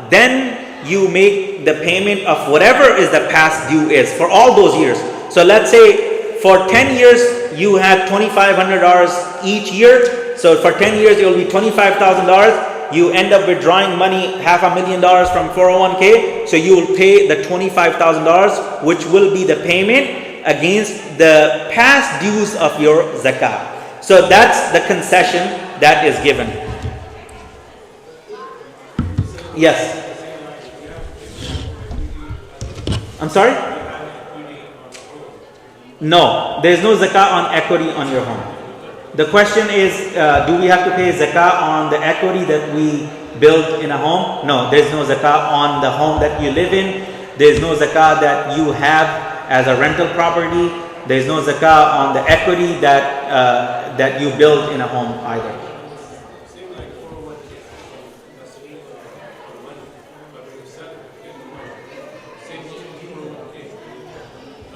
then you make the payment of whatever is the past due is for all those years. So let's say for 10 years you had $2,500 each year. So for 10 years it will be $25,000. You end up withdrawing money, $500,000 from 401k. So you will pay the $25,000, which will be the payment against the past dues of your zakah. So that's the concession that is given. Yes. I'm sorry? No, there is no zakah on equity on your home. The question is, do we have to pay zakah on the equity that we build in a home? No, there is no zakah on the home that you live in. There is no zakah that you have as a rental property. There is no zakah on the equity that you build in a home either.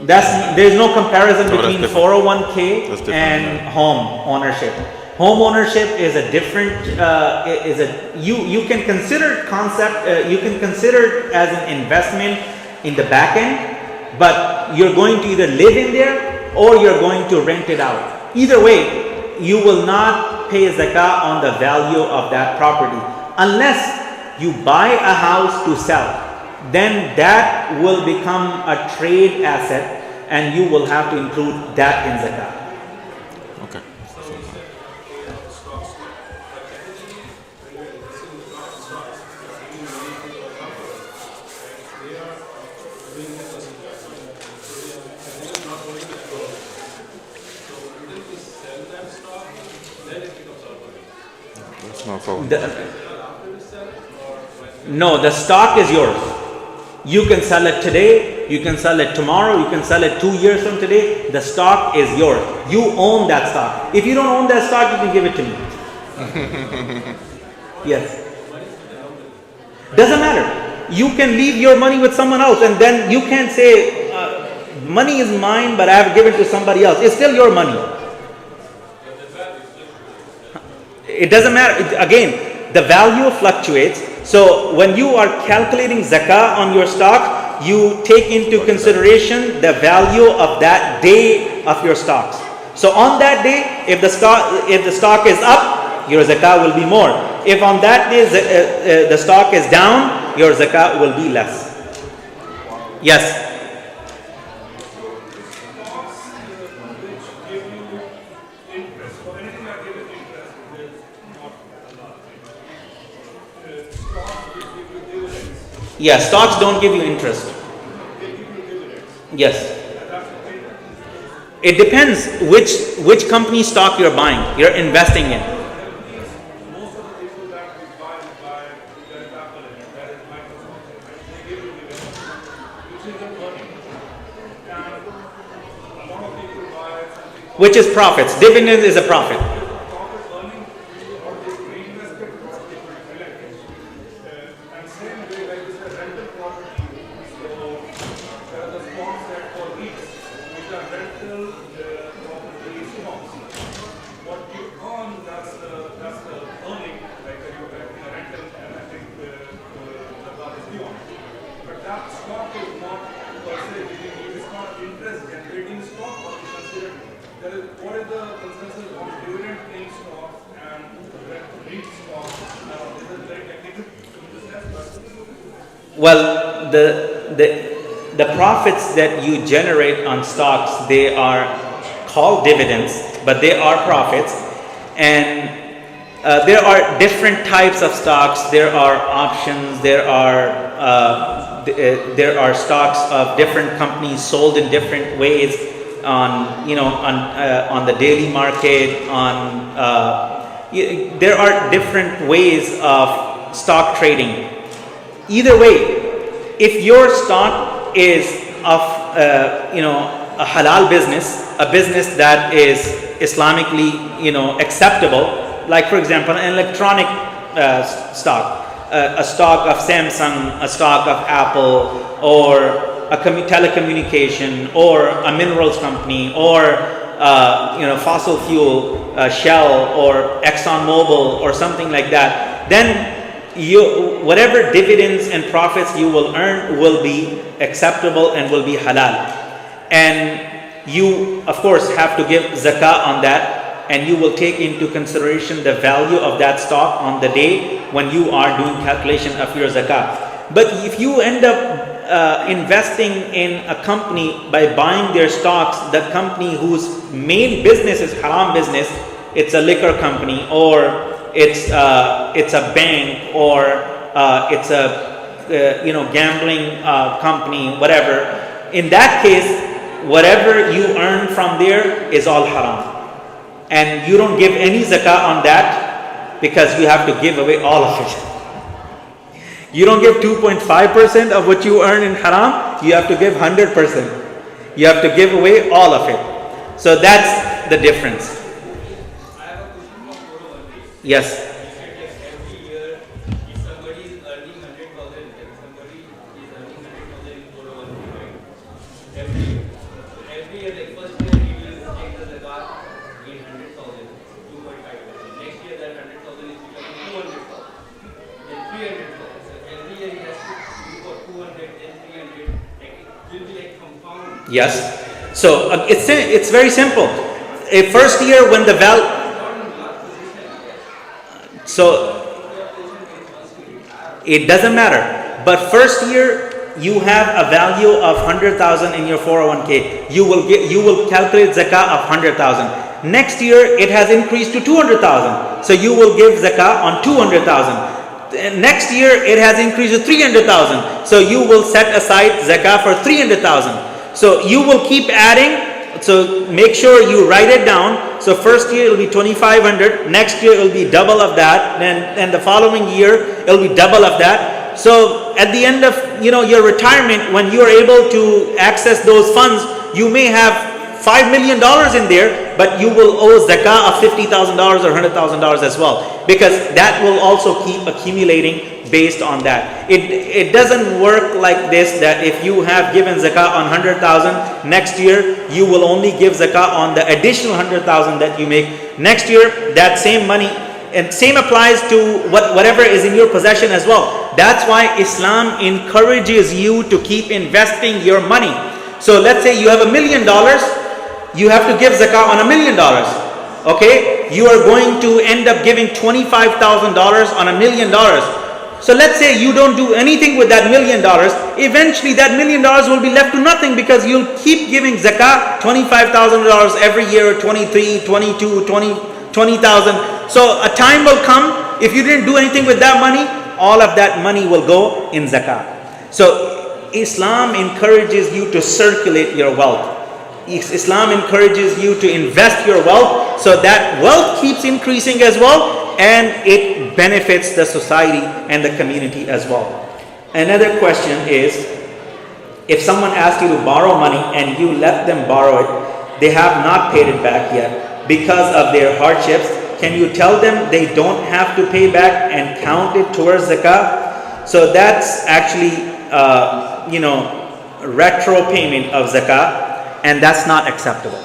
There's no comparison No, that's between different. 401k That's different, and yeah. home ownership. Home ownership is a different. You can consider concept. You can consider it as an investment in the back end, but you're going to either live in there or you're going to rent it out. Either way, you will not pay zakah on the value of that property unless you buy a house to sell. Then that will become a trade asset and you will have to include that in zakah. Okay. That's not so. No, the stock is yours. You can sell it today, you can sell it tomorrow, you can sell it 2 years from today. The stock is yours. You own that stock. If you don't own that stock, you can give it to me. Yes. Doesn't matter. You can leave your money with someone else and then you can't say, money is mine, but I have given to somebody else. It's still your money. It doesn't matter. Again, the value fluctuates. So when you are calculating zakah on your stock, you take into consideration the value of that day of your stocks. So on that day, if the stock is up, your zakah will be more. If on that day the stock is down, your zakah will be less. Yes. Yeah, stocks don't give you interest. Yes. It depends which company stock you're buying, you're investing in. Which is profits. Dividend is a profit. Well, the profits that you generate on stocks, they are called dividends, but they are profits. And there are different types of stocks. There are options. There are stocks of different companies sold in different ways on the daily market. There are different ways of stock trading. Either way, if your stock is of a halal business, a business that is Islamically acceptable, like for example an electronic stock, a stock of Samsung, a stock of Apple, or a telecommunication, or a minerals company, or fossil fuel, Shell or ExxonMobil or something like that, then whatever dividends and profits you will earn will be acceptable and will be halal. And you of course have to give zakah on that, and you will take into consideration the value of that stock on the day when you are doing calculation of your zakah. But if you end up investing in a company by buying their stocks, the company whose main business is haram business, it's a liquor company, or it's a bank, or it's a gambling company, whatever. In that case, whatever you earn from there is all haram, and you don't give any zakah on that because you have to give away all of it. You don't give 2.5% of what you earn in haram. You have to give 100%. You have to give away all of it. So that's the difference. Yes. Every year, if somebody is earning 100,000 and somebody is earning 100,000 in 401k, every year, then 300, like it will be like compound. Yes. So it's very simple. A first year when the so it doesn't matter. But first year you have a value of 100,000 in your 401k. You will calculate zakah of 100,000. Next year it has increased to 200,000. So you will give zakah on 200,000. Next year it has increased to 300,000. So you will set aside zakah for 300,000. So you will keep adding. So make sure you write it down. So first year it will be 2,500. Next year it will be double of that. And the following year it will be double of that. So at the end of your retirement, when you are able to access those funds, you may have $5 million in there, but you will owe zakah of $50,000 or $100,000 as well, because that will also keep accumulating based on that. It doesn't work like this, that if you have given zakah on 100,000, next year you will only give zakah on the additional 100,000 that you make. Next year, that same money, and same applies to whatever is in your possession as well. That's why Islam encourages you to keep investing your money. So let's say you have $1 million, you have to give zakah on $1 million. Okay, you are going to end up giving $25,000 on $1 million. So let's say you don't do anything with that $1 million. Eventually that $1 million will be left to nothing, because you'll keep giving zakah $25,000 every year, 23, 22, 20,000. So a time will come, if you didn't do anything with that money, all of that money will go in zakah. So Islam encourages you to circulate your wealth. Islam encourages you to invest your wealth, so that wealth keeps increasing as well, and it benefits the society and the community as well. Another question is, if someone asks you to borrow money and you let them borrow it, they have not paid it back yet because of their hardships, can you tell them they don't have to pay back and count it towards zakah? So that's actually retro payment of zakah, and that's not acceptable.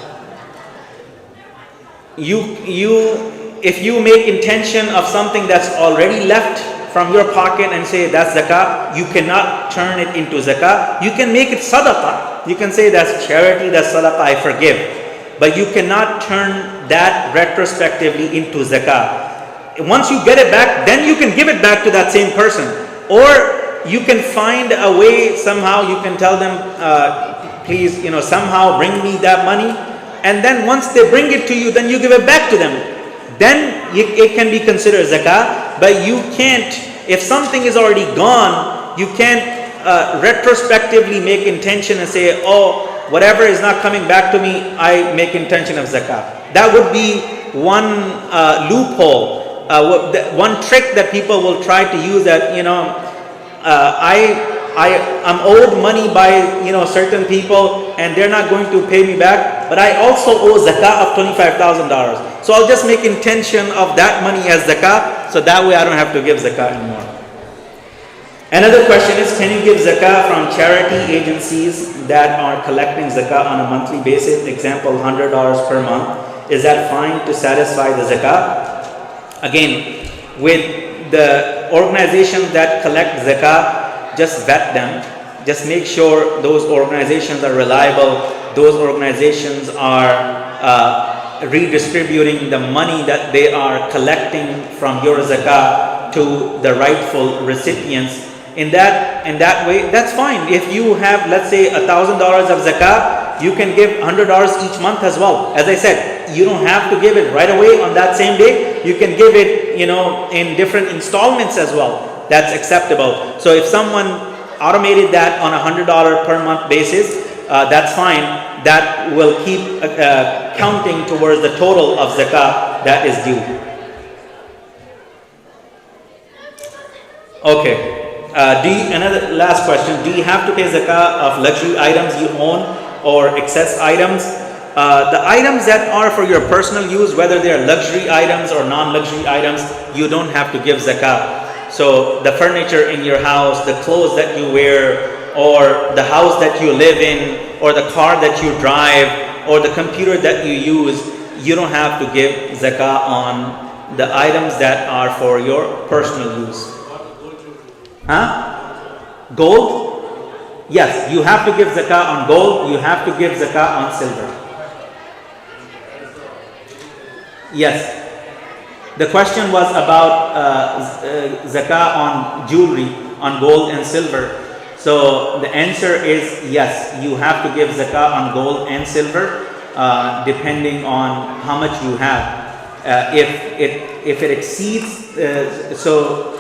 If you make intention of something that's already left from your pocket and say that's zakah, you cannot turn it into zakah. You can make it sadaqah. You can say that's charity, that's sadaqah, I forgive. But you cannot turn that retrospectively into zakah. Once you get it back, then you can give it back to that same person. Or you can find a way, somehow you can tell them, please, somehow bring me that money. And then once they bring it to you, then you give it back to them. Then it can be considered zakah. But you can't, if something is already gone, you can't retrospectively make intention and say, oh, whatever is not coming back to me, I make intention of zakah. That would be one loophole, one trick that people will try to use, that I'm owed money by certain people and they're not going to pay me back, but I also owe zakah of $25,000. So I'll just make intention of that money as zakah, so that way I don't have to give zakah anymore. Another question is, can you give zakah from charity agencies that are collecting zakah on a monthly basis? Example, $100 per month. Is that fine to satisfy the zakah? Again, with the organizations that collect zakah, just vet them. Just make sure those organizations are reliable. Those organizations are redistributing the money that they are collecting from your zakah to the rightful recipients. In that way, that's fine. If you have, let's say, $1,000 of zakah, you can give $100 each month as well. As I said, you don't have to give it right away on that same day. You can give it, in different installments as well. That's acceptable. So if someone automated that on a $100 per month basis, that's fine. That will keep counting towards the total of zakah that is due. Okay. Another last question. Do you have to pay zakah of luxury items you own or excess items? The items that are for your personal use, whether they are luxury items or non-luxury items, you don't have to give zakah. So the furniture in your house, the clothes that you wear, or the house that you live in, or the car that you drive, or the computer that you use, you don't have to give zakah on the items that are for your personal use. Huh? Gold? Yes, you have to give zakah on gold, you have to give zakah on silver. Yes. The question was about zakah on jewelry, on gold and silver. So the answer is yes, you have to give zakah on gold and silver, depending on how much you have. If it exceeds, so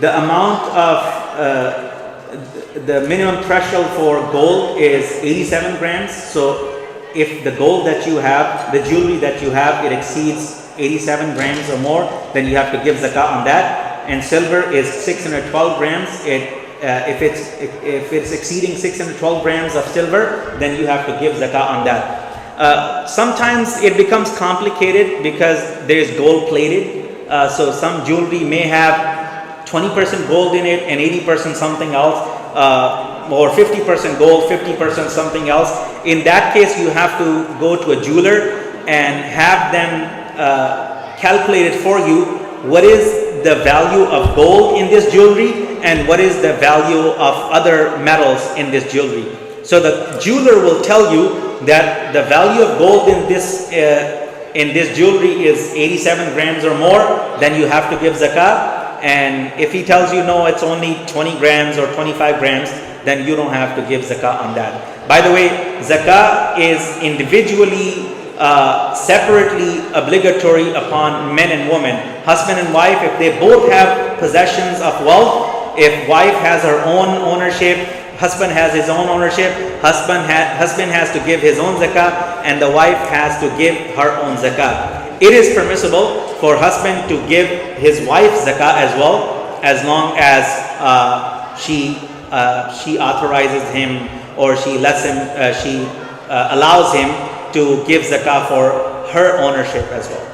the amount of the minimum threshold for gold is 87 grams. So if the gold that you have, the jewelry that you have, it exceeds 87 grams or more, then you have to give zakah on that. And silver is 612 grams. If it's exceeding 612 grams of silver, then you have to give zakah on that. Sometimes it becomes complicated because there is gold plated. So some jewelry may have 20% gold in it and 80% something else, or 50% gold, 50% something else. In that case, you have to go to a jeweler and have them calculate it for you. What is the value of gold in this jewelry and what is the value of other metals in this jewelry? So the jeweler will tell you that the value of gold in this jewelry is 87 grams or more, then you have to give zakah. And if he tells you no, it's only 20 grams or 25 grams, then you don't have to give zakah on that. By the way, zakah is individually, separately obligatory upon men and women. Husband and wife, if they both have possessions of wealth, if wife has her own ownership, husband has his own ownership, husband has to give his own zakah, and the wife has to give her own zakah. It is permissible for husband to give his wife zakah as well, as long as she authorizes him, or she lets him, she allows him to give zakah for her ownership as well.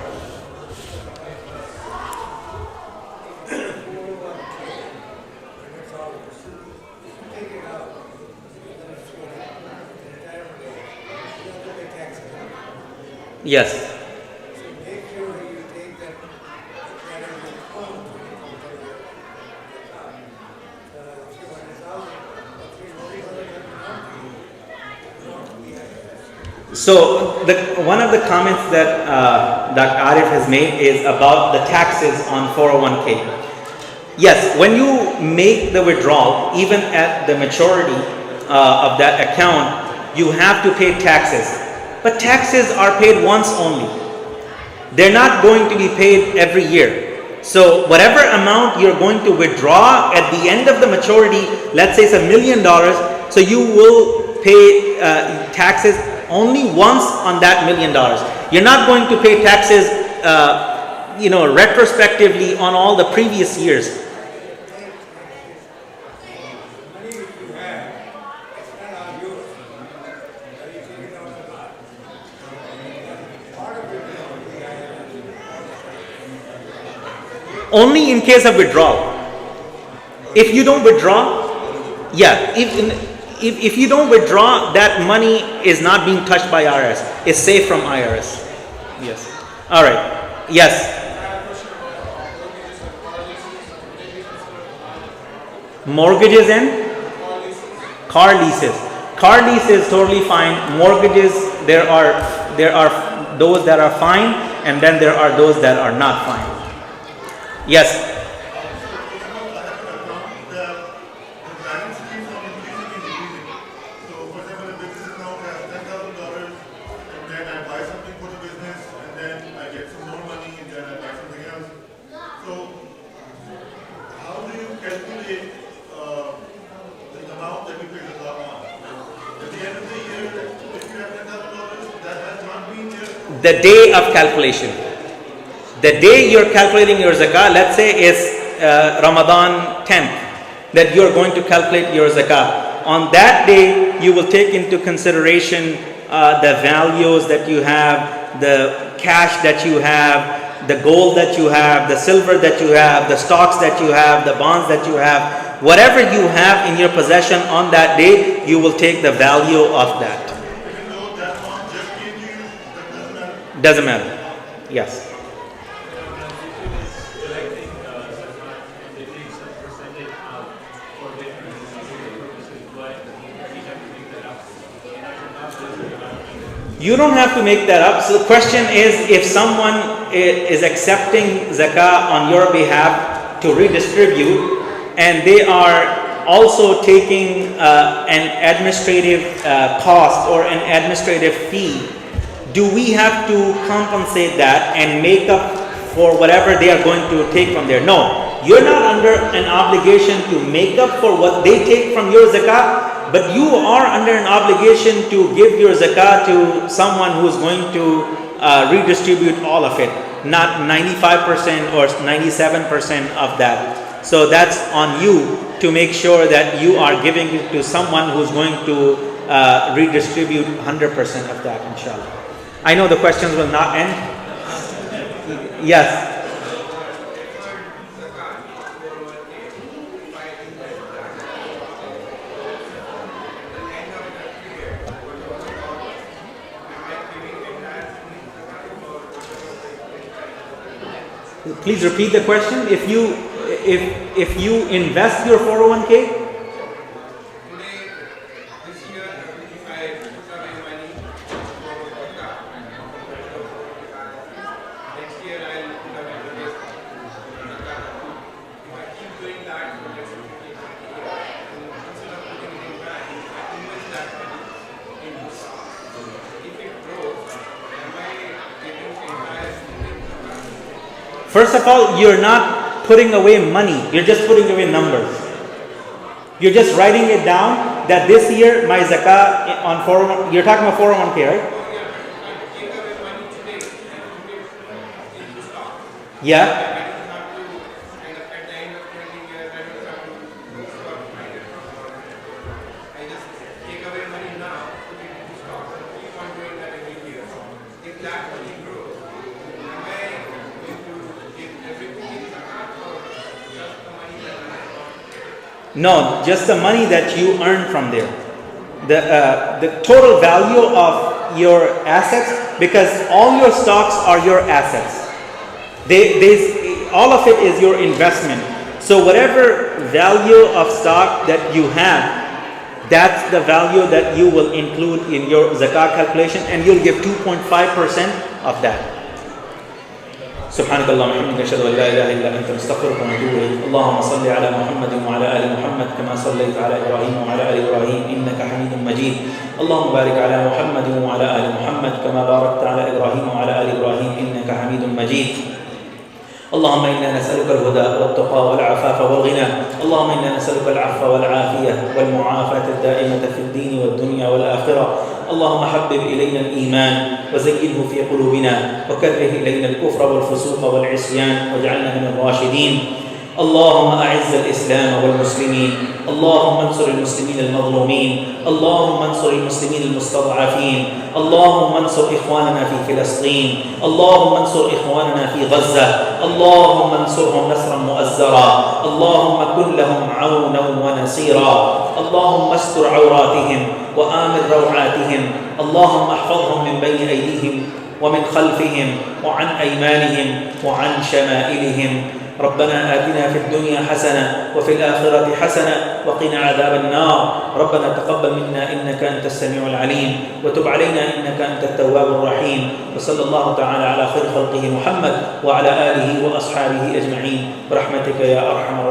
Yes. So one of the comments that Dr. Arif has made is about the taxes on 401k. Yes, when you make the withdrawal, even at the maturity of that account, you have to pay taxes. But taxes are paid once only. They're not going to be paid every year. So whatever amount you're going to withdraw at the end of the maturity, let's say it's $1 million, so you will pay taxes only once on that $1 million. You're not going to pay taxes, retrospectively on all the previous years. Only in case of withdrawal. If you don't withdraw, if you don't withdraw, that money is not being touched by IRS. It's safe from IRS. Yes. All right. Yes. Mortgages and car leases. Car lease is totally fine. Mortgages, there are those that are fine, and then there are those that are not fine. Yes. The day of calculation. The day you're calculating your zakah, let's say is Ramadan 10th, that you're going to calculate your zakah. On that day, you will take into consideration the values that you have, the cash that you have, the gold that you have, the silver that you have, the stocks that you have, the bonds that you have. Whatever you have in your possession on that day, you will take the value of that. Doesn't matter. Yes. You don't have to make that up. So the question is, if someone is accepting zakah on your behalf to redistribute, and they are also taking an administrative cost or an administrative fee, do we have to compensate that and make up for whatever they are going to take from there? No, you're not under an obligation to make up for what they take from your zakah, but you are under an obligation to give your zakah to someone who's going to redistribute all of it, not 95% or 97% of that. So that's on you to make sure that you are giving it to someone who's going to redistribute 100% of that, inshallah. I know the questions will not end. Yes. Please repeat the question. If you invest your 401k, Today, this year, if I put away money for zakah, next year I'll put away the rest zakah. If I keep doing that for next 15 years, instead of putting it in bank, I invest that money into stocks. If it grows, am I getting the entire zakah? first of all, you're not putting away money. You're just putting away numbers. You're just writing it down that this year my zakah on 401, you're talking about 401k, right? Yeah. No, just the money that you earn from there. The total value of your assets, because all your stocks are your assets. All of it is your investment. So whatever value of stock that you have, that's the value that you will include in your zakah calculation, and you'll give 2.5% of that. سبحانك اللهم وبحمدك اشهد ان لا اله الا انت نستغفرك ونتوب اليك. اللهم صل على محمد وعلى ال محمد كما صليت على ابراهيم وعلى ال ابراهيم انك حميد مجيد. اللهم بارك على محمد وعلى ال محمد كما باركت على ابراهيم وعلى ال ابراهيم انك حميد مجيد. اللهم إنا نسألك الهدى والتقى والعفاف والغنى. اللهم إنا نسألك العفو والعافية والمعافاة الدائمة في الدين والدنيا والآخرة. اللهم حبب إلينا الإيمان وزينه في قلوبنا وكره إلينا الكفر والفسوق والعصيان واجعلنا من الراشدين. اللهم أعز الإسلام والمسلمين. اللهم انصر المسلمين المظلومين. اللهم انصر المسلمين المستضعفين. اللهم انصر إخواننا في فلسطين. اللهم انصر إخواننا في غزة. اللهم انصرهم نصرا مؤزرا. اللهم كن لهم عونا ونصيرا. اللهم استر عوراتهم وآمن روعاتهم. اللهم احفظهم من بين أيديهم ومن خلفهم وعن أيمانهم وعن شمائلهم. ربنا آتنا في الدنيا حسنة وفي الآخرة حسنة وقنا عذاب النار. ربنا تقبل منا إنك أنت السميع العليم وتب علينا إنك أنت التواب الرحيم. وصلى الله تعالى على خير خلقه محمد وعلى آله وأصحابه أجمعين برحمتك يا أرحم